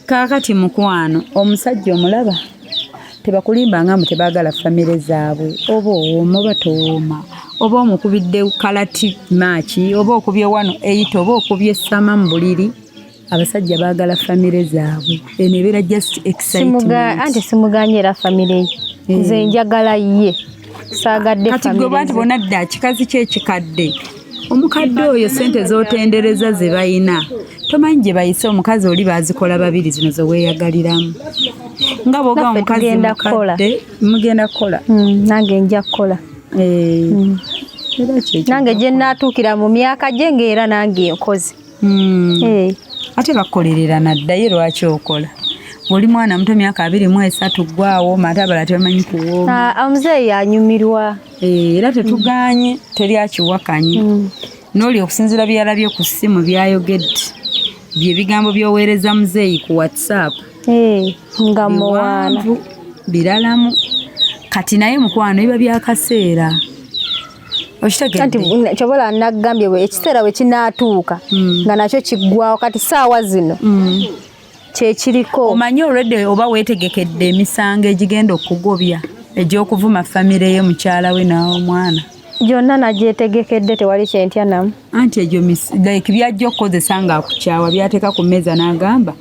Kaakati mukwano omusajja omulaba tebakulimbanga mu tebaagala famire zaabwe. Oba owooma oba towooma. Oba omukubidde kalati maaki. Oba okubye 1-8 oba okubye sama mu buliri. Abasajja baagala famire zaabwe. Eno ebeera just excitement. Anti simuganye era famire ye. Nze njagala ye. Saagadde famire. Kati gwe bantu bonna dda kikazi ky'ekikadde. Omukadde oyo sente z'otendereza ze bayina. Tomanyi gye bayise omukazi oli bazikola babiri zino ze weeyagaliramu. Nga bw'oga omukazi mukadde mugenda kukola. Nange nja kukola. Nange gye nnaatuukira mu myaka gye ng'era nange nkoze. Ate bakolerera naddaye lwaki okola? Bw'oli mwana muto myaka 23 gwaawo mate abala tebamanyi kuwooma. Omuzeeyi anyumirwa. Era tetuganye teri akiwakanye. N'oli okusinziira byalabye ku ssimu byayogedde. Bye bigambo by'oweereza muzeeyi ku WhatsApp. Nga muwaana. Biralamu. Kati naye mukwano biba byakaseera. Okitegedde. Kati kyobola nagambye bwe ekiseera we kinaatuuka nga nakyo kiggwawo kati saawa zino. Kyekiriko. Omanyi olwedde oba weetegekedde emisango egigenda okugobya egy'okuvuma famire ye mukyala we n'omwana. Gyonna nagyetegekedde tewali kyentya namu. Anti egyo like byajja okukozesa ng'akukyawa byateeka ku mmeeza n'agamba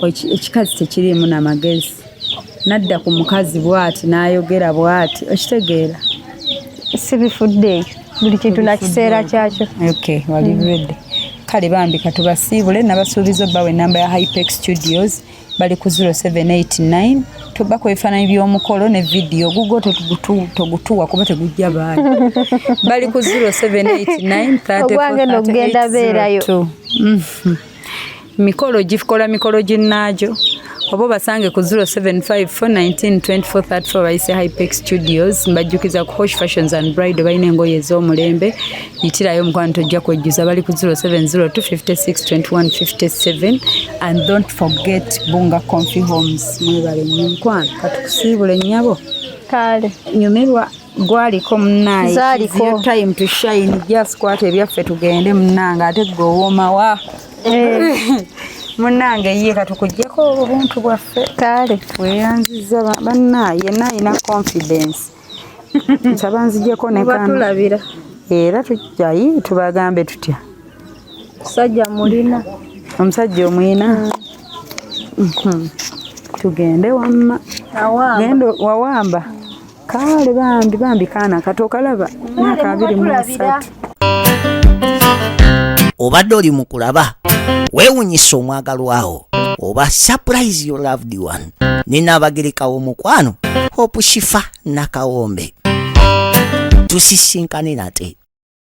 ekikazi tekiriimu n'amagezi. Nadda ku mukazi bw'ati n'ayogera bw'ati. Okitegeera? Sibifudde buli kintu na kiseera kyakyo. Okay, wali ready. Kale bambi katubasiibule nabasuubiza obbawe ennamba ya Hypex Studios bali ku 0789 tubako ebifaananyi by'omukolo ne vidiyo gugo togutuwa kuba tegujja baali. Bali ku 0789 ogwange nogenda beerayo. Mikolo gikola mikolo ginnaajo. Obo basange ku 0754192434 bayise Hypex Studios mbajjukiza ku Posh Fashions and Bride bayina engoye ez'omulembe yitirayo omukwano tojja kwejjuza bali ku 0702562157 and don't forget Bunga Comfy Homes mwebale nnyo mukwano katukusiibule nnyabo kale nyumirwa gwaliko munnaye Zaliko. Time to shine just kwata ebyaffe tugende munnanga ate gwowooma wa Munange ye katukujjeko obuntu bwaffe kale weyanziza bannaye yenna alina confidence nsaba nzijjeko ne kano batulabira era tujjayi tubagambe tutya sajja mulina omusajja omwina tugende wamma gendo wawamba kale bambi kaana katokalaba myaka 23 obadde oli mu kulaba weewunyisa omwagalwawo oba surprise your loved one nina abagerekawo mukwano Hope Shifa Nakawombe tusisinkane nate